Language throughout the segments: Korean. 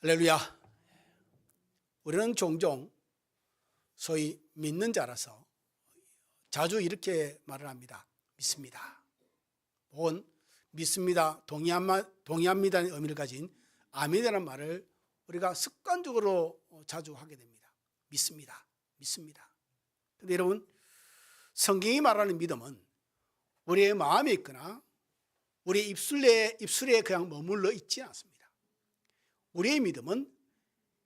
할렐루야. 우리는 종종 소위 믿는 자라서 자주 이렇게 말을 합니다. 믿습니다. 혹은 믿습니다, 동의합니다의 의미를 가진 아멘이라는 말을 우리가 습관적으로 자주 하게 됩니다. 믿습니다. 믿습니다. 그런데 여러분, 성경이 말하는 믿음은 우리의 마음에 있거나 우리의 입술에 그냥 머물러 있지 않습니다. 우리의 믿음은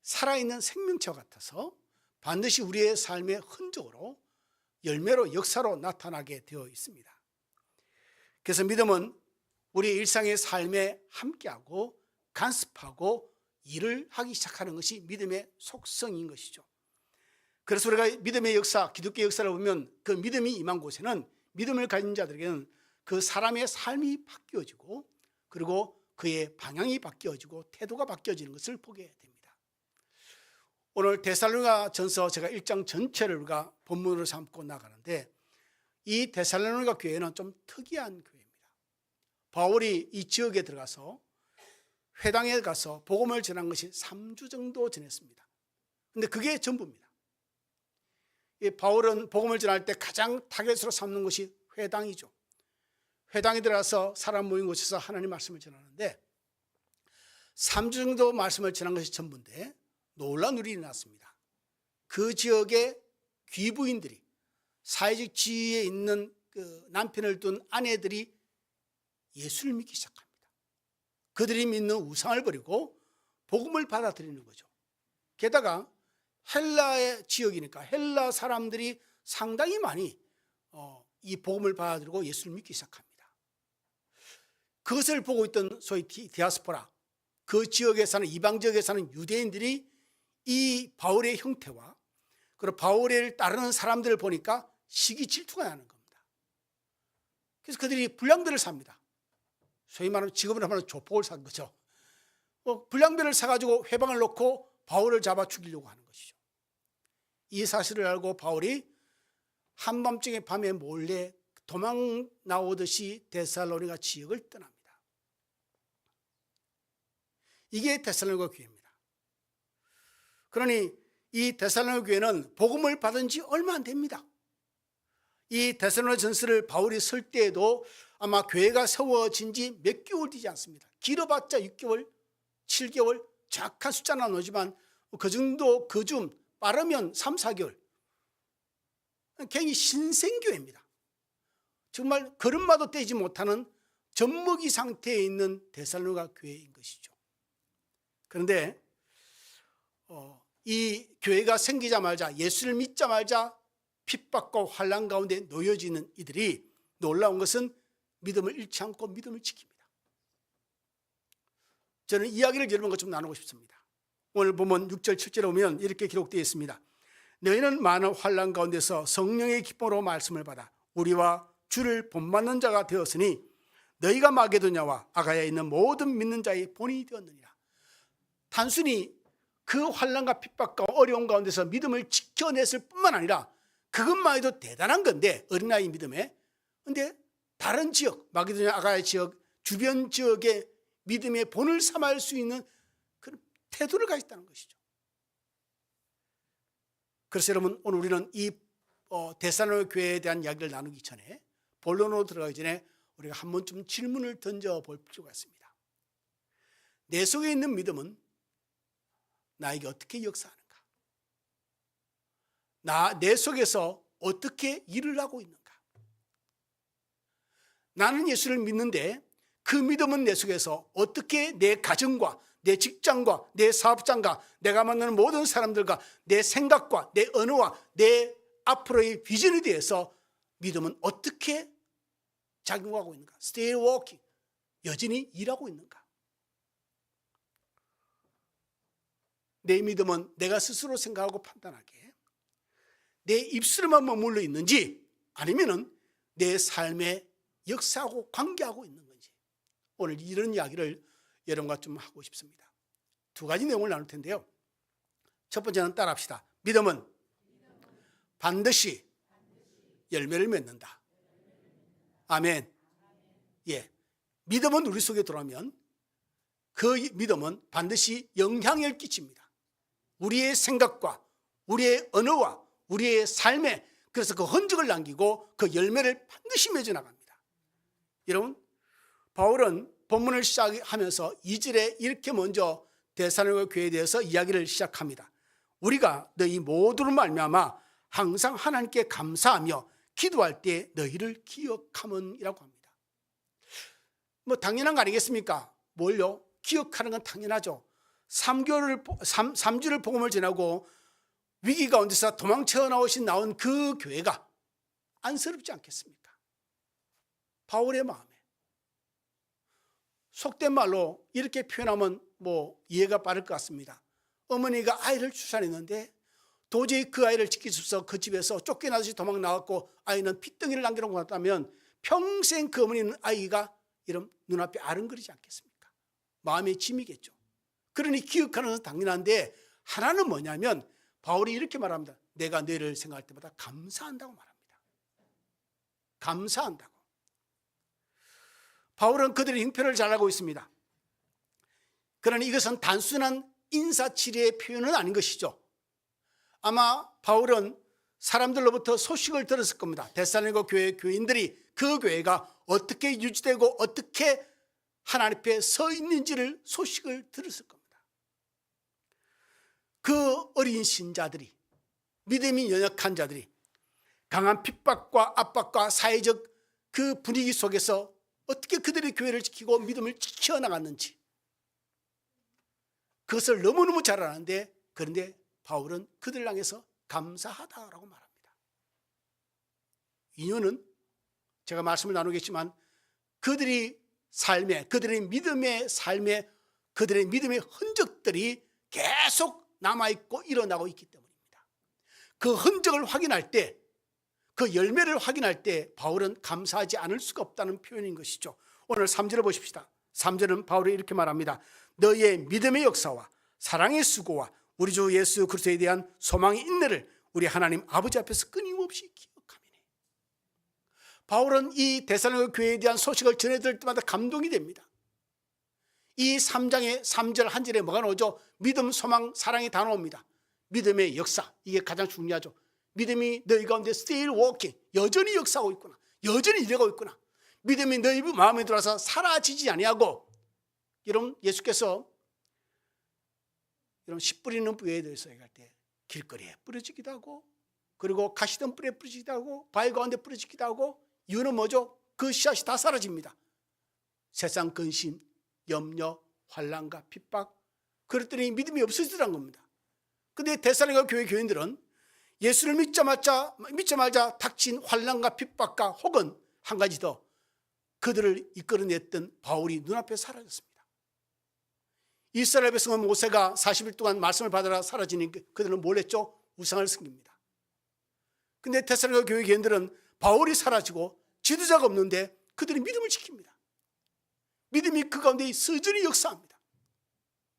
살아있는 생명체와 같아서 반드시 우리의 삶의 흔적으로, 열매로, 역사로 나타나게 되어 있습니다. 그래서 믿음은 우리의 일상의 삶에 함께하고 간섭하고 일을 하기 시작하는 것이 믿음의 속성인 것이죠. 그래서 우리가 믿음의 역사, 기독교 역사를 보면 그 믿음이 임한 곳에는, 믿음을 가진 자들에게는 그 사람의 삶이 바뀌어지고, 그리고 그의 방향이 바뀌어지고 태도가 바뀌어지는 것을 보게 됩니다. 오늘 데살로니가 전서 제가 1장 전체를 우리가 본문으로 삼고 나가는데, 이 데살로니가 교회는 좀 특이한 교회입니다. 바울이 이 지역에 들어가서 회당에 가서 복음을 전한 것이 3주 정도 지냈습니다. 그런데 그게 전부입니다. 바울은 복음을 전할 때 가장 타겟으로 삼는 것이 회당이죠. 회당에 들어가서 사람 모인 곳에서 하나님 말씀을 전하는데 3주 정도 말씀을 전한 것이 전부인데 놀라운 일이 일어났습니다. 그 지역의 귀부인들이, 사회적 지위에 있는 그 남편을 둔 아내들이 예수를 믿기 시작합니다. 그들이 믿는 우상을 버리고 복음을 받아들이는 거죠. 게다가 헬라의 지역이니까 헬라 사람들이 상당히 많이 이 복음을 받아들이고 예수를 믿기 시작합니다. 그것을 보고 있던 소위 디아스포라, 그 지역에 사는, 이방 지역에 사는 유대인들이 이 바울의 형태와 그리고 바울을 따르는 사람들을 보니까 시기 질투가 나는 겁니다. 그래서 그들이 불량배를 삽니다. 소위 말하는, 지금으로 말하면 조폭을 산 거죠. 불량배를 사가지고 회방을 놓고 바울을 잡아 죽이려고 하는 것이죠. 이 사실을 알고 바울이 한밤중에 밤에 몰래 도망 나오듯이 데살로니가 지역을 떠납니다. 이게 데살로니가 교회입니다. 그러니 이 데살로니가 교회는 복음을 받은 지 얼마 안 됩니다. 이 데살로니가 전서를 바울이 쓸 때에도 아마 교회가 세워진 지 몇 개월 되지 않습니다. 길어봤자 6개월, 7개월, 정확한 숫자는 안 오지만 그 정도, 그중 빠르면 3, 4개월. 굉장히 신생교회입니다. 정말 걸음마도 떼지 못하는 젖먹이 상태에 있는 데살로니가 교회인 것이죠. 그런데 이 교회가 생기자마자, 예수를 믿자마자 핍박과 환난 가운데 놓여지는 이들이, 놀라운 것은 믿음을 잃지 않고 믿음을 지킵니다. 저는 이야기를 여러분과 좀 나누고 싶습니다. 오늘 보면 6절 7절에 보면 이렇게 기록되어 있습니다. 너희는 많은 환난 가운데서 성령의 기쁨으로 말씀을 받아 우리와 주를 본받는 자가 되었으니 너희가 마게도냐와 아가야에 있는 모든 믿는 자의 본이 되었느니라. 단순히 그 환난과 핍박과 어려운 가운데서 믿음을 지켜냈을 뿐만 아니라 그것만 해도 대단한 건데, 어린아이 믿음에. 그런데 다른 지역, 마게도냐 아가야 지역, 주변 지역의 믿음의 본을 삼을 수 있는 그런 태도를 가졌다는 것이죠. 그래서 여러분, 오늘 우리는 이 데살로니가 교회에 대한 이야기를 나누기 전에, 본론으로 들어가기 전에 우리가 한 번쯤 질문을 던져볼 필요가 있습니다. 내 속에 있는 믿음은 나에게 어떻게 역사하는가? 내 속에서 어떻게 일을 하고 있는가? 나는 예수를 믿는데 그 믿음은 내 속에서 어떻게 내 가정과 내 직장과 내 사업장과 내가 만나는 모든 사람들과 내 생각과 내 언어와 내 앞으로의 비전에 대해서 믿음은 어떻게 작용하고 있는가? Still walking, 여전히 일하고 있는가? 내 믿음은 내가 스스로 생각하고 판단하기에 내 입술에만 머물러 있는지, 아니면은 내 삶에 역사하고 관계하고 있는 건지, 오늘 이런 이야기를 여러분과 좀 하고 싶습니다. 두 가지 내용을 나눌 텐데요. 첫 번째는 따라합시다. 믿음은 반드시 열매를 맺는다. 아멘. 예, 믿음은 우리 속에 들어오면 그 믿음은 반드시 영향을 끼칩니다. 우리의 생각과 우리의 언어와 우리의 삶에, 그래서 그 흔적을 남기고 그 열매를 반드시 맺어 나갑니다. 여러분, 바울은 본문을 시작하면서 2절에 이렇게 먼저 데살로니가 교회에 대해서 이야기를 시작합니다. 우리가 너희 모두로 말미암아 항상 하나님께 감사하며 기도할 때 너희를 기억함은이라고 합니다. 뭐 당연한 거 아니겠습니까? 뭘요? 기억하는 건 당연하죠. 3주를 복음을 전하고 위기 가운데서 도망쳐 나온 그 교회가 안쓰럽지 않겠습니까? 바울의 마음에. 속된 말로 이렇게 표현하면 뭐 이해가 빠를 것 같습니다. 어머니가 아이를 출산했는데 도저히 그 아이를 지킬 수 없어 그 집에서 쫓겨나듯이 도망 나왔고 아이는 핏덩이를 남겨놓고 갔다면 평생 그 어머니는 아이가 이런 눈앞에 아른거리지 않겠습니까? 마음의 짐이겠죠. 그러니 기억하는 것은 당연한데, 하나는 뭐냐면 바울이 이렇게 말합니다. 내가 너희를 생각할 때마다 감사한다고 말합니다. 감사한다고. 바울은 그들의 형편을 잘 알고 있습니다. 그러니 이것은 단순한 인사치레의 표현은 아닌 것이죠. 아마 바울은 사람들로부터 소식을 들었을 겁니다. 데살로니가 교회 교인들이 그 교회가 어떻게 유지되고 어떻게 하나님 앞에 서 있는지를 소식을 들었을 겁니다. 그 어린 신자들이, 믿음이 연약한 자들이 강한 핍박과 압박과 사회적 그 분위기 속에서 어떻게 그들의 교회를 지키고 믿음을 지켜나갔는지, 그것을 너무너무 잘 아는데, 그런데 바울은 그들을 향해서 감사하다라고 말합니다. 이유는 제가 말씀을 나누겠지만 그들의 삶에, 그들의 믿음의 삶에 그들의 믿음의 흔적들이 계속 남아있고 일어나고 있기 때문입니다. 그 흔적을 확인할 때, 그 열매를 확인할 때 바울은 감사하지 않을 수가 없다는 표현인 것이죠. 오늘 3절을 보십시다. 3절은 바울이 이렇게 말합니다. 너희의 믿음의 역사와 사랑의 수고와 우리 주 예수 그리스도에 대한 소망의 인내를 우리 하나님 아버지 앞에서 끊임없이 기억하미니. 바울은 이 데살로니가 교회에 대한 소식을 전해 들을 때마다 감동이 됩니다. 이 3장의 3절 한 절에 뭐가 나오죠? 믿음, 소망, 사랑이 다 나옵니다. 믿음의 역사, 이게 가장 중요하죠. 믿음이 너희 가운데 still working, 여전히 역사하고 있구나, 여전히 일하고 있구나. 믿음이 너희 마음에 들어와서 사라지지 아니하고. 여러분, 예수께서 이런 씨 뿌리는 뿌리에 대해서 얘기할 때 길거리에 뿌려지기도 하고, 그리고 가시던 뿌리에 뿌려지기도 하고, 바위 가운데 뿌려지기도 하고. 이유는 뭐죠? 그 씨앗이 다 사라집니다. 세상 근심, 염려, 환난과 핍박, 그랬더니 믿음이 없어지더란 겁니다. 그런데 데살로니가 교회 교인들은 예수를 믿자마자 닥친 환난과 핍박과 혹은 한 가지 더, 그들을 이끌어냈던 바울이 눈앞에 사라졌습니다. 이스라엘 백성은 모세가 40일 동안 말씀을 받아라 사라지니 그들은 뭘 했죠? 우상을 섬깁니다. 그런데 데살로니가 교회 교인들은 바울이 사라지고 지도자가 없는데 그들이 믿음을 지킵니다. 믿음이 그 가운데 여전히 역사합니다.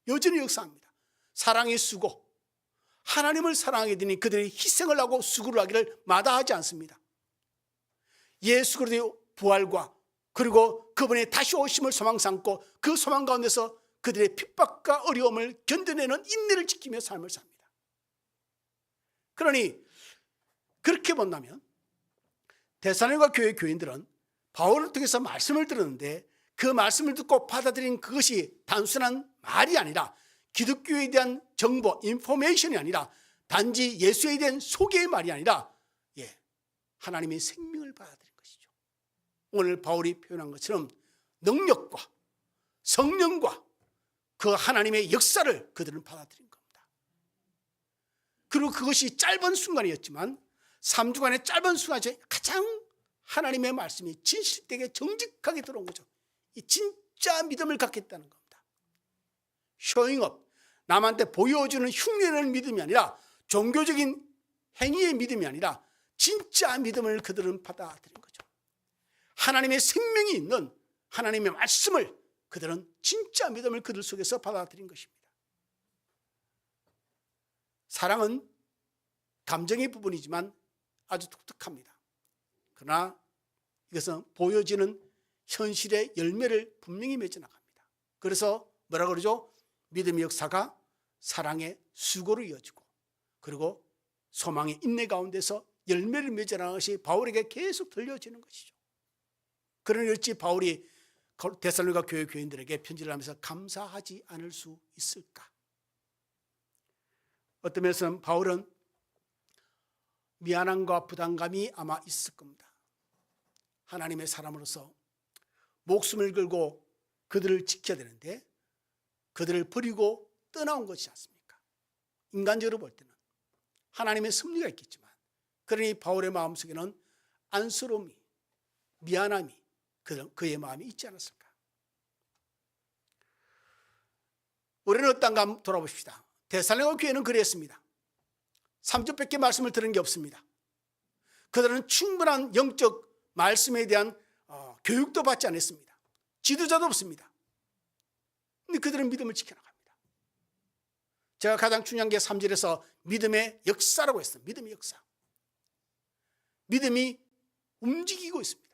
여전히 역사합니다. 사랑의 수고, 하나님을 사랑하게 되니 그들이 희생을 하고 수고를 하기를 마다하지 않습니다. 예수 그리스도의 부활과 그리고 그분의 다시 오심을 소망 삼고 그 소망 가운데서 그들의 핍박과 어려움을 견뎌내는 인내를 지키며 삶을 삽니다. 그러니 그렇게 본다면 데살로니가 교회 교인들은 바울을 통해서 말씀을 들었는데 그 말씀을 듣고 받아들인 그것이 단순한 말이 아니라, 기독교에 대한 정보, 인포메이션이 아니라, 단지 예수에 대한 소개의 말이 아니라 하나님의 생명을 받아들인 것이죠. 오늘 바울이 표현한 것처럼 능력과 성령과 그 하나님의 역사를 그들은 받아들인 겁니다. 그리고 그것이 짧은 순간이었지만 3주간의 짧은 순간에 가장 하나님의 말씀이 진실되게 정직하게 들어온 거죠. 이 진짜 믿음을 갖겠다는 겁니다. showing up, 남한테 보여주는 흉내내는 믿음이 아니라, 종교적인 행위의 믿음이 아니라 진짜 믿음을 그들은 받아들인 거죠. 하나님의 생명이 있는 하나님의 말씀을 그들은 진짜 믿음을 그들 속에서 받아들인 것입니다. 사랑은 감정의 부분이지만 아주 독특합니다. 그러나 이것은 보여지는 현실의 열매를 분명히 맺어 나갑니다. 그래서 뭐라 그러죠? 믿음의 역사가 사랑의 수고로 이어지고, 그리고 소망의 인내 가운데서 열매를 맺어나가는 것이 바울에게 계속 들려지는 것이죠. 그러니 어찌 바울이 데살로니가 교회 교인들에게 편지를 하면서 감사하지 않을 수 있을까? 어떤 면에서는 바울은 미안함과 부담감이 아마 있을 겁니다. 하나님의 사람으로서 목숨을 걸고 그들을 지켜야 되는데 그들을 버리고 떠나온 것이지 않습니까? 인간적으로 볼 때는 하나님의 섭리가 있겠지만, 그러니 바울의 마음속에는 안쓰러움이, 미안함이 그의 마음에 있지 않았을까? 우리는 어떤가 한번 돌아보십시다. 데살로니가 교회는 그랬습니다. 3주밖에 말씀을 들은 게 없습니다. 그들은 충분한 영적 말씀에 대한 교육도 받지 않았습니다. 지도자도 없습니다. 근데 그들은 믿음을 지켜나갑니다. 제가 가장 중요한 게 3절에서 믿음의 역사라고 했어요. 믿음의 역사. 믿음이 움직이고 있습니다.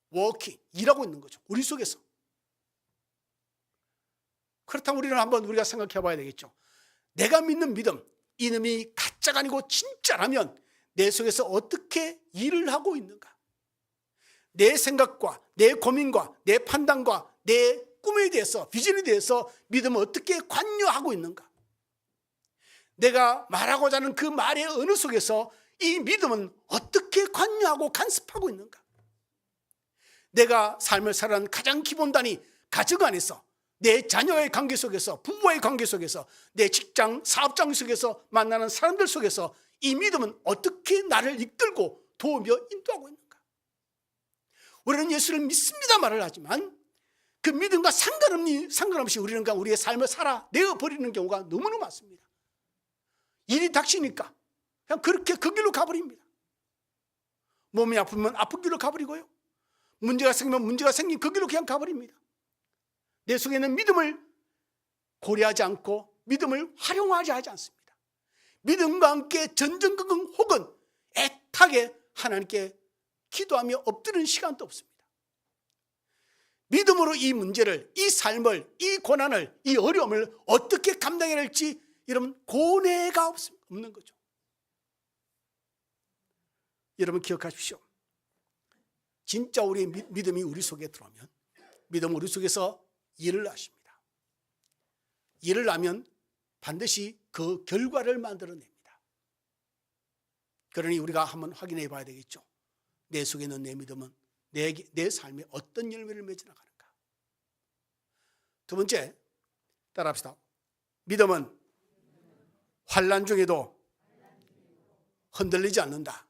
워킹, 일하고 있는 거죠. 우리 속에서. 그렇다면 우리는 한번 우리가 생각해 봐야 되겠죠. 내가 믿는 믿음, 이놈이 가짜가 아니고 진짜라면 내 속에서 어떻게 일을 하고 있는가? 내 생각과 내 고민과 내 판단과 내 꿈에 대해서, 비전에 대해서 믿음은 어떻게 관여하고 있는가? 내가 말하고자 하는 그 말의 언어 속에서 이 믿음은 어떻게 관여하고 간섭하고 있는가? 내가 삶을 살아가는 가장 기본 단위, 가정 안에서, 내 자녀의 관계 속에서, 부부와의 관계 속에서, 내 직장, 사업장 속에서 만나는 사람들 속에서 이 믿음은 어떻게 나를 이끌고 도우며 인도하고 있는가? 우리는 예수를 믿습니다 말을 하지만 그 믿음과 상관없이 우리는 우리의 삶을 살아내어버리는 경우가 너무너무 많습니다. 일이 닥치니까 그냥 그렇게 그 길로 가버립니다. 몸이 아프면 아픈 길로 가버리고요. 문제가 생기면 문제가 생긴 그 길로 그냥 가버립니다. 내 속에 있는 믿음을 고려하지 않고 믿음을 활용하지 않습니다. 믿음과 함께 전전긍긍 혹은 애타게 하나님께 기도하며 엎드리는 시간도 없습니다. 믿음으로 이 문제를, 이 삶을, 이 고난을, 이 어려움을 어떻게 감당해야 할지 여러분 고뇌가 없는 거죠. 여러분 기억하십시오. 진짜 우리의 믿음이 우리 속에 들어오면 믿음은 우리 속에서 일을 하십니다. 일을 하면 반드시 그 결과를 만들어냅니다. 그러니 우리가 한번 확인해 봐야 되겠죠. 내 속에 있는 내 믿음은 내 삶에 어떤 열매를 맺어나가는가. 두 번째, 따라합시다. 믿음은 환난 중에도 흔들리지 않는다.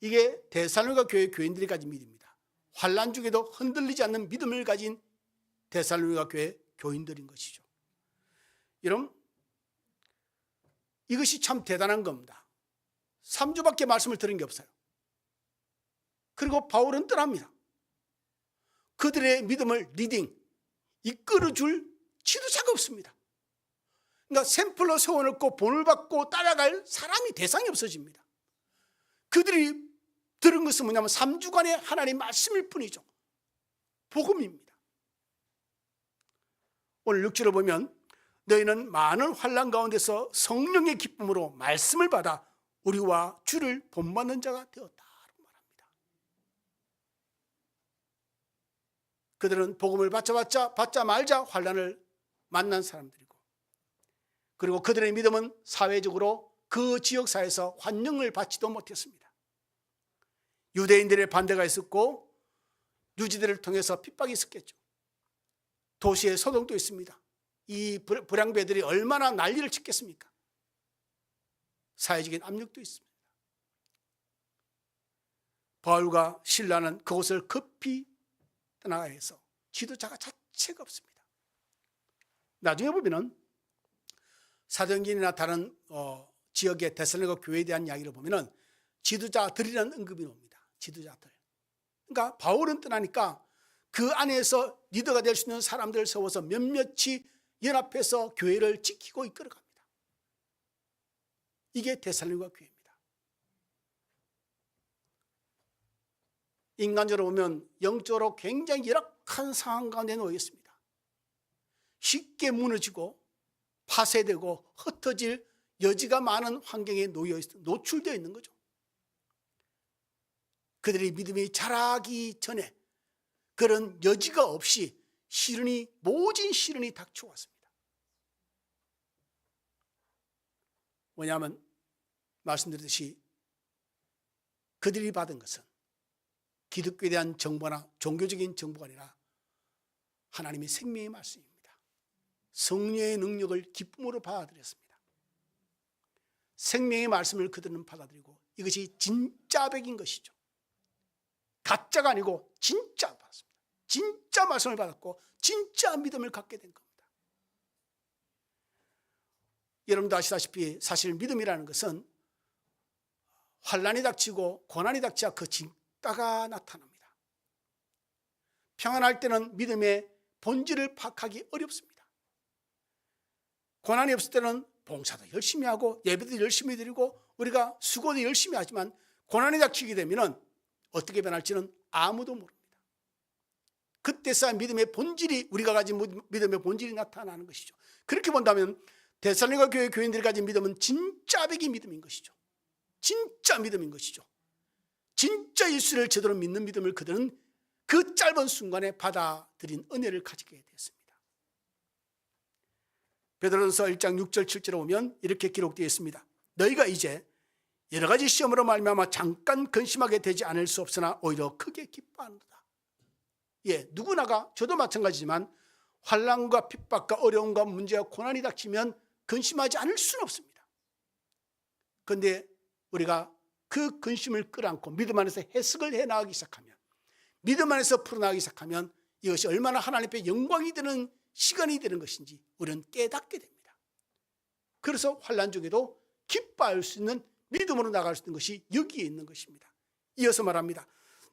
이게 데살로니가 교회 교인들이 가진 믿음입니다. 환난 중에도 흔들리지 않는 믿음을 가진 데살로니가 교회 교인들인 것이죠. 여러분, 이것이 참 대단한 겁니다. 3주밖에 말씀을 들은 게 없어요. 그리고 바울은 떠납니다. 그들의 믿음을 이끌어줄 지도자가 없습니다. 그러니까 샘플로 세워놓고 본을 받고 따라갈 사람이, 대상이 없어집니다. 그들이 들은 것은 뭐냐면 3주간의 하나님의 말씀일 뿐이죠. 복음입니다. 오늘 6절을 보면 너희는 많은 환난 가운데서 성령의 기쁨으로 말씀을 받아 우리와 주를 본받는 자가 되었다 말합니다. 그들은 복음을 받자 말자 환난을 만난 사람들이고, 그리고 그들의 믿음은 사회적으로 그 지역사회에서 환영을 받지도 못했습니다. 유대인들의 반대가 있었고 유지들을 통해서 핍박이 있었겠죠. 도시에 소동도 있습니다. 이 불량배들이 얼마나 난리를 치겠습니까? 사회적인 압력도 있습니다. 바울과 실라는 그곳을 급히 떠나가야 해서 지도자가 자체가 없습니다. 나중에 보면은 사도행전이나 다른 지역의 데살로니가 교회에 대한 이야기를 보면은 지도자들이라는 언급이 옵니다. 지도자들. 그러니까 바울은 떠나니까 그 안에서 리더가 될 수 있는 사람들을 세워서 몇몇이 연합해서 교회를 지키고 이끌어갑니다. 이게 데살로니가 교회입니다. 인간적으로 보면 영적으로 굉장히 열악한 상황 가운데 놓여 있습니다. 쉽게 무너지고 파쇄되고 흩어질 여지가 많은 환경에 노출되어 있는 거죠. 그들의 믿음이 자라기 전에 그런 여지가 없이 모진 시련이 닥쳐왔습니다. 뭐냐면 말씀드렸듯이 그들이 받은 것은 기독교에 대한 정보나 종교적인 정보가 아니라 하나님의 생명의 말씀입니다. 성령의 능력을 기쁨으로 받아들였습니다. 생명의 말씀을 그들은 받아들이고 이것이 진짜 백인 것이죠. 가짜가 아니고 진짜 받았습니다. 진짜 말씀을 받았고 진짜 믿음을 갖게 된 겁니다. 여러분도 아시다시피 사실 믿음이라는 것은 환난이 닥치고 고난이 닥쳐야 그 진가가 나타납니다. 평안할 때는 믿음의 본질을 파악하기 어렵습니다. 고난이 없을 때는 봉사도 열심히 하고 예배도 열심히 드리고 우리가 수고도 열심히 하지만 고난이 닥치게 되면 어떻게 변할지는 아무도 모릅니다. 그때서야 믿음의 본질이 우리가 가진 믿음의 본질이 나타나는 것이죠. 그렇게 본다면 데살로니가 교회 교인들이 가진 믿음은 진짜 백이 믿음인 것이죠. 진짜 믿음인 것이죠. 진짜 예수를 제대로 믿는 믿음을 그들은 그 짧은 순간에 받아들인 은혜를 가지게 되었습니다. 베드로전서 1장 6절 7절에 보면 이렇게 기록되어 있습니다. 너희가 이제 여러 가지 시험으로 말미암아 잠깐 근심하게 되지 않을 수 없으나 오히려 크게 기뻐하는도다. 누구나가 저도 마찬가지지만 환난과 핍박과 어려움과 문제와 고난이 닥치면 근심하지 않을 수는 없습니다. 그런데 우리가 그 근심을 끌어안고 믿음 안에서 해석을 해나가기 시작하면, 믿음 안에서 풀어나가기 시작하면 이것이 얼마나 하나님 앞에 영광이 되는 시간이 되는 것인지 우리는 깨닫게 됩니다. 그래서 환난 중에도 기뻐할 수 있는 믿음으로 나갈 수 있는 것이 여기에 있는 것입니다. 이어서 말합니다.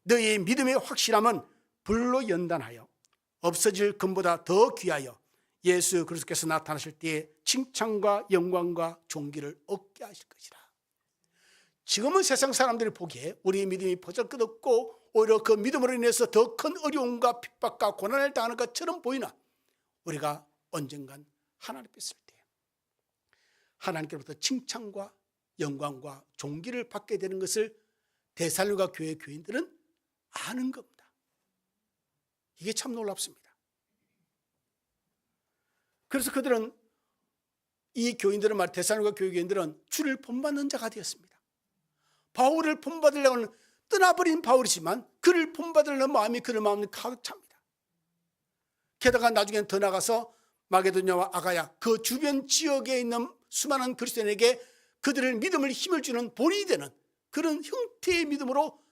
너희의 믿음의 확실함은 불로 연단하여 없어질 금보다 더 귀하여 예수 그리스도께서 나타나실 때에 칭찬과 영광과 존귀를 얻게 하실 것이라. 지금은 세상 사람들이 보기에 우리의 믿음이 버젓없고 오히려 그 믿음으로 인해서 더 큰 어려움과 핍박과 고난을 당하는 것처럼 보이나 우리가 언젠간 하나님 앞에 있을 때 하나님께로부터 칭찬과 영광과 존귀를 받게 되는 것을 데살로니가 교회 교인들은 아는 겁니다. 이게 참 놀랍습니다. 그래서 그들은 이 교인들은 데살로니가 교회 교인들은 주를 본받는 자가 되었습니다. 바울을 본받으려고는 떠나버린 바울이지만 그를 본받으려는 마음이 그들 마음에 가득 찹니다. 게다가 나중에는 더 나가서 마게도냐와 아가야 그 주변 지역에 있는 수많은 그리스도인에게 그들을 믿음을 힘을 주는 본이 되는 그런 형태의 믿음으로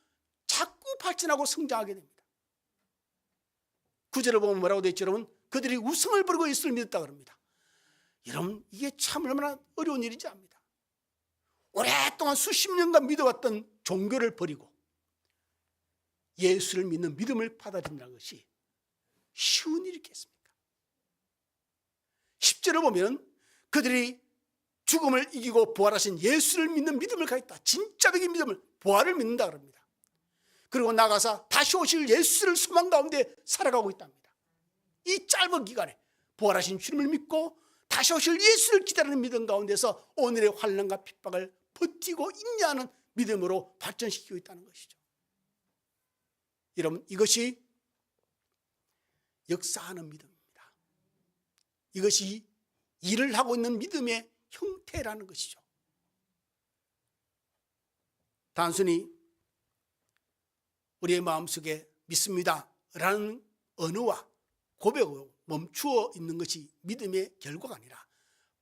자꾸 발전하고 성장하게 됩니다. 구절을 보면 뭐라고 되어 있죠, 여러분? 그들이 우승을 부르고 예수를 믿었다 그럽니다. 여러분, 이게 참 얼마나 어려운 일인지 압니다. 오랫동안 수십 년간 믿어왔던 종교를 버리고 예수를 믿는 믿음을 받아들인다는 것이 쉬운 일이겠습니까? 10절을 보면 그들이 죽음을 이기고 부활하신 예수를 믿는 믿음을 가졌다. 진짜 백의 믿음을, 부활을 믿는다 그럽니다. 그리고 나가서 다시 오실 예수를 소망 가운데 살아가고 있답니다. 이 짧은 기간에 부활하신 주님을 믿고 다시 오실 예수를 기다리는 믿음 가운데서 오늘의 환난과 핍박을 버티고 있냐는 믿음으로 발전시키고 있다는 것이죠. 여러분, 이것이 역사하는 믿음입니다. 이것이 일을 하고 있는 믿음의 형태라는 것이죠. 단순히 우리의 마음속에 믿습니다 라는 언어와 고백으로 멈추어 있는 것이 믿음의 결과가 아니라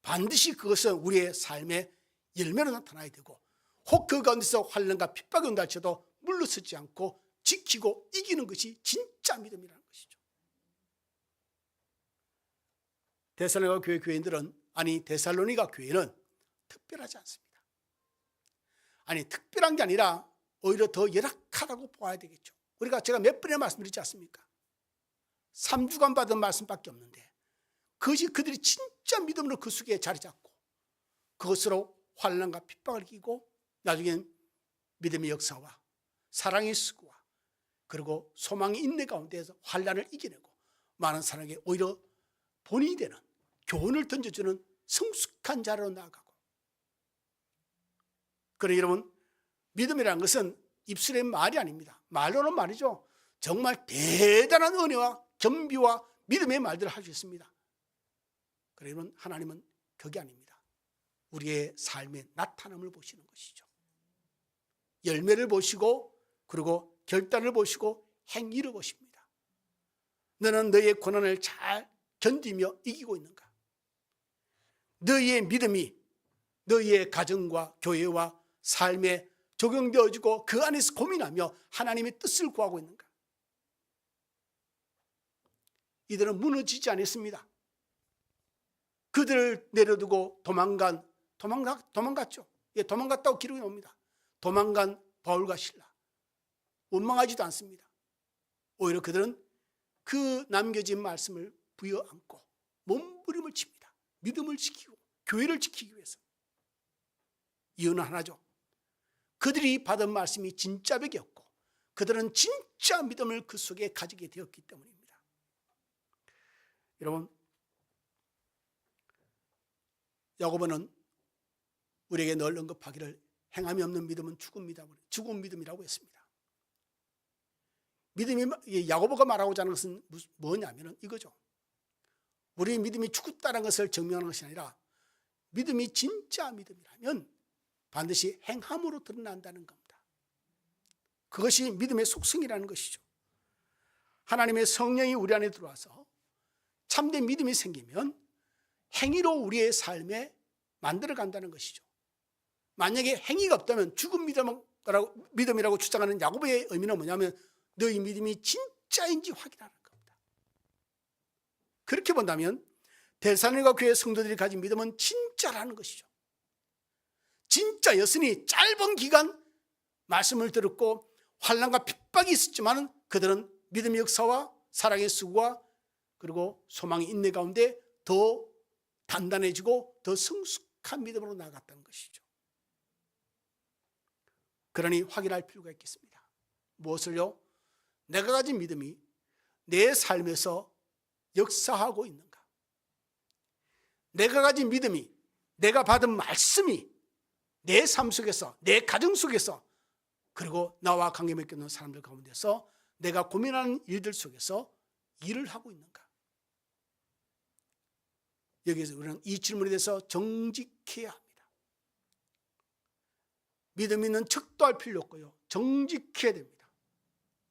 반드시 그것은 우리의 삶의 열매로 나타나야 되고 혹 그 가운데서 환난과 핍박이 온다 할지라도 물러서지 않고 지키고 이기는 것이 진짜 믿음이라는 것이죠. 데살로니가 교회 교인들은, 아니 데살로니가 교회는 특별하지 않습니다. 아니 특별한 게 아니라 오히려 더 열악하다고 보아야 되겠죠. 제가 몇 번이나 말씀드리지 않습니까? 3주간 받은 말씀밖에 없는데 그것이 그들이 진짜 믿음으로 그 속에 자리 잡고 그것으로 환난과 핍박을 이기고 나중엔 믿음의 역사와 사랑의 수고와 그리고 소망의 인내 가운데에서 환난을 이겨내고 많은 사람에게 오히려 본이 되는 교훈을 던져주는 성숙한 자로 나아가고, 그러니 여러분, 믿음이라는 것은 입술의 말이 아닙니다. 말로는 말이죠. 정말 대단한 은혜와 겸비와 믿음의 말들을 할 수 있습니다. 그러면 하나님은 그게 아닙니다. 우리의 삶의 나타남을 보시는 것이죠. 열매를 보시고, 그리고 결단을 보시고 행위를 보십니다. 너는 너의 고난을 잘 견디며 이기고 있는가? 너희의 믿음이 너희의 가정과 교회와 삶에 적용되어지고 그 안에서 고민하며 하나님의 뜻을 구하고 있는가? 이들은 무너지지 않았습니다. 그들을 내려두고 도망갔죠. 예, 도망갔다고 기록이 나옵니다. 도망간 바울과 실라, 원망하지도 않습니다. 오히려 그들은 그 남겨진 말씀을 부여안고 몸부림을 칩니다. 믿음을 지키고 교회를 지키기 위해서. 이유는 하나죠. 그들이 받은 말씀이 진짜 벽이었고 그들은 진짜 믿음을 그 속에 가지게 되었기 때문입니다. 여러분, 야고보는 우리에게 늘 언급하기를 행함이 없는 믿음은 죽은 믿음이라고 했습니다. 믿음이, 야고보가 말하고자 하는 것은 뭐냐면 이거죠. 우리의 믿음이 죽었다는 것을 증명하는 것이 아니라 믿음이 진짜 믿음이라면 반드시 행함으로 드러난다는 겁니다. 그것이 믿음의 속성이라는 것이죠. 하나님의 성령이 우리 안에 들어와서 참된 믿음이 생기면 행위로 우리의 삶에 만들어 간다는 것이죠. 만약에 행위가 없다면 죽은 믿음이라고 주장하는 야고보의 의미는 뭐냐면 너희 믿음이 진짜인지 확인하는 겁니다. 그렇게 본다면 데살로니가 교회 성도들이 가진 믿음은 진짜라는 것이죠. 진짜였으니 짧은 기간 말씀을 들었고 환난과 핍박이 있었지만 그들은 믿음의 역사와 사랑의 수고와 그리고 소망의 인내 가운데 더 단단해지고 더 성숙한 믿음으로 나아갔다는 것이죠. 그러니 확인할 필요가 있겠습니다. 무엇을요? 내가 가진 믿음이 내 삶에서 역사하고 있는가? 내가 가진 믿음이, 내가 받은 말씀이 내 삶 속에서, 내 가정 속에서, 그리고 나와 관계 맺고 있는 사람들 가운데서 내가 고민하는 일들 속에서 일을 하고 있는가? 여기에서 우리는 이 질문에 대해서 정직해야 합니다. 믿음 있는 척도 할 필요 없고요, 정직해야 됩니다.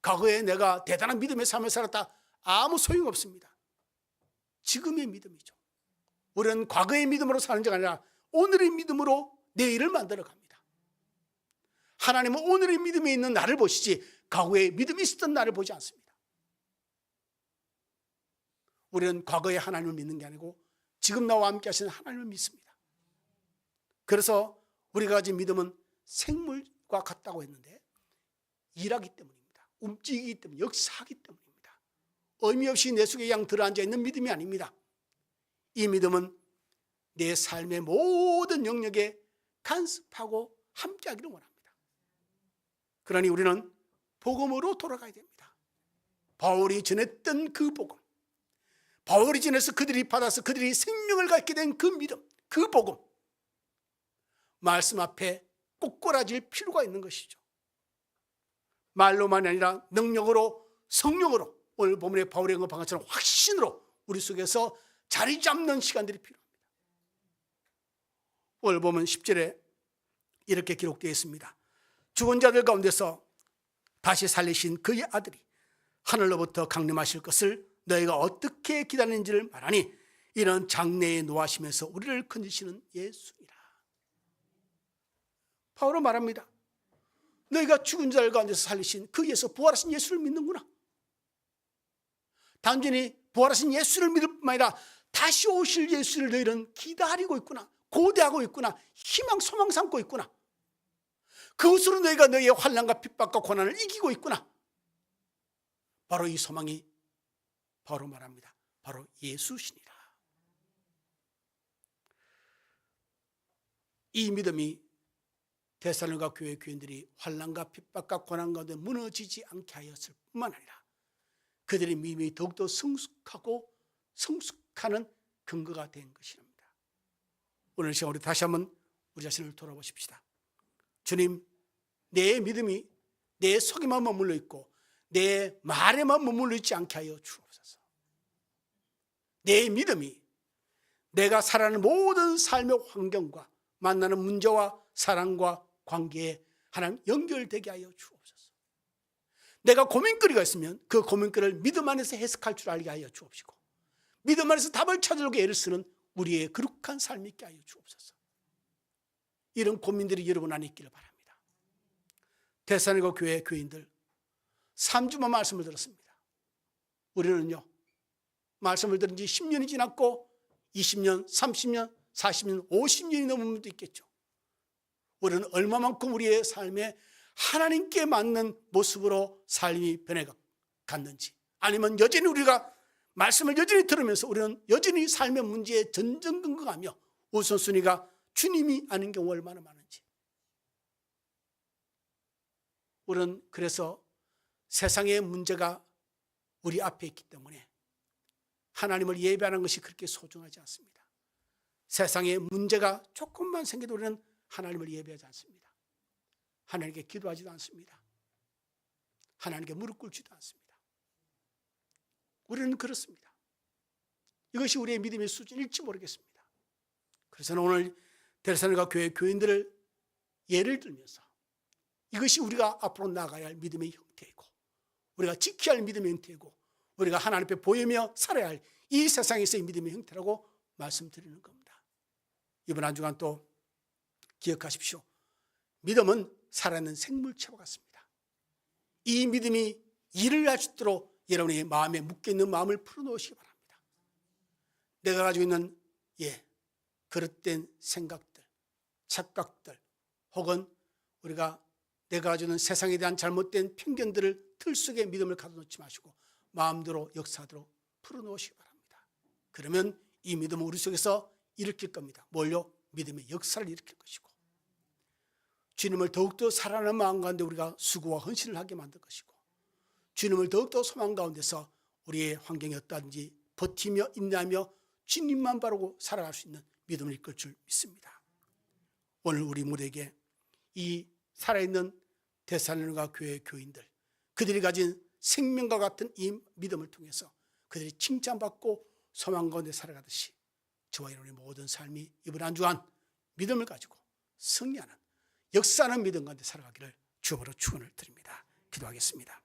과거에 내가 대단한 믿음의 삶을 살았다, 아무 소용없습니다. 지금의 믿음이죠. 우리는 과거의 믿음으로 사는 자가 아니라 오늘의 믿음으로 내일을 만들어 갑니다. 하나님은 오늘의 믿음에 있는 나를 보시지 과거에 믿음이 있었던 나를 보지 않습니다. 우리는 과거의 하나님을 믿는 게 아니고 지금 나와 함께 하시는 하나님을 믿습니다. 그래서 우리가 가진 믿음은 생물과 같다고 했는데 일하기 때문입니다. 움직이기 때문에, 역사하기 때문입니다. 의미 없이 내 속에 그냥 들어앉아 있는 믿음이 아닙니다. 이 믿음은 내 삶의 모든 영역에 간섭하고 함께하기를 원합니다. 그러니 우리는 복음으로 돌아가야 됩니다. 바울이 전했던 그 복음, 바울이 전해서 그들이 받아서 그들이 생명을 갖게 된 그 믿음, 그 복음, 말씀 앞에 꼬꾸라질 필요가 있는 것이죠. 말로만이 아니라 능력으로, 성령으로, 오늘 본문의 바울의 언급한 것처럼 확신으로 우리 속에서 자리 잡는 시간들이 필요합니다. 오늘 보면 10절에 이렇게 기록되어 있습니다. 죽은 자들 가운데서 다시 살리신 그의 아들이 하늘로부터 강림하실 것을 너희가 어떻게 기다리는지를 말하니 이는 장래에 노하시면서 우리를 건지시는 예수이라. 바울은 말합니다. 너희가 죽은 자들 가운데서 살리신 그 예수, 부활하신 예수를 믿는구나. 단순히 부활하신 예수를 믿을 뿐만 아니라 다시 오실 예수를 너희는 기다리고 있구나, 고대하고 있구나, 희망, 소망 삼고 있구나. 그것으로 너희가 너희의 환난과 핍박과 고난을 이기고 있구나. 바로 이 소망이 바로 말합니다. 바로 예수시니라. 이 믿음이 데살로니가 교회 교인들이 환난과 핍박과 고난 가운데 무너지지 않게 하였을 뿐만 아니라 그들의 믿음이 더욱더 성숙하고 성숙한 해석하는 근거가 된 것입니다. 오늘 시간 우리 다시 한번 우리 자신을 돌아보십시다. 주님, 내 믿음이 내 속에만 머물러 있고 내 말에만 머물러 있지 않게 하여 주옵소서. 내 믿음이 내가 살아가는 모든 삶의 환경과 만나는 문제와 사랑과 관계에 하나님 연결되게 하여 주옵소서. 내가 고민거리가 있으면 그 고민거리를 믿음 안에서 해석할 줄 알게 하여 주옵시고, 믿음 안에서 답을 찾으려고 애를 쓰는 우리의 거룩한 삶이 있게 하여 주옵소서. 이런 고민들이 여러분 안에 있기를 바랍니다. 데살로니가 교회 교인들 3주만 말씀을 들었습니다. 우리는요, 말씀을 들은 지 10년이 지났고 20년, 30년, 40년, 50년이 넘은 분도 있겠죠. 우리는 얼마만큼 우리의 삶에 하나님께 맞는 모습으로 삶이 변해갔는지, 아니면 여전히 우리가 말씀을 여전히 들으면서 우리는 여전히 삶의 문제에 전전긍긍하며 우선순위가 주님이 아는 경우가 얼마나 많은지. 우리는 그래서 세상의 문제가 우리 앞에 있기 때문에 하나님을 예배하는 것이 그렇게 소중하지 않습니다. 세상에 문제가 조금만 생겨도 우리는 하나님을 예배하지 않습니다. 하나님께 기도하지도 않습니다. 하나님께 무릎 꿇지도 않습니다. 우리는 그렇습니다. 이것이 우리의 믿음의 수준일지 모르겠습니다. 그래서 오늘 데살로니가 교회 교인들을 예를 들면서 이것이 우리가 앞으로 나가야 할 믿음의 형태이고, 우리가 지켜야 할 믿음의 형태이고, 우리가 하나님 앞에 보이며 살아야 할 이 세상에서의 믿음의 형태라고 말씀드리는 겁니다. 이번 한 주간 또 기억하십시오. 믿음은 살아있는 생물체와 같습니다. 이 믿음이 일을 할 수 있도록 여러분의 마음에 묶여있는 마음을 풀어놓으시기 바랍니다. 내가 가지고 있는 그릇된 생각들, 착각들, 혹은 내가 가지고 있는 세상에 대한 잘못된 편견들을 틀 속에 믿음을 가둬놓지 마시고 마음대로 역사하도록 풀어놓으시기 바랍니다. 그러면 이 믿음은 우리 속에서 일으킬 겁니다. 뭘요? 믿음의 역사를 일으킬 것이고, 주님을 더욱더 사랑하는 마음 가운데 우리가 수고와 헌신을 하게 만들 것이고, 주님을 더욱더 소망 가운데서 우리의 환경이 어떠한지 버티며 인내하며 주님만 바라고 살아갈 수 있는 믿음을 이끌 줄 믿습니다. 오늘 우리 모두에게 이 살아있는 데살로니가 교회 교인들, 그들이 가진 생명과 같은 이 믿음을 통해서 그들이 칭찬받고 소망 가운데 살아가듯이 저와 여러분의 모든 삶이 이번 한 주간 믿음을 가지고 승리하는, 역사하는 믿음 가운데 살아가기를 주님으로 축원을 드립니다. 기도하겠습니다.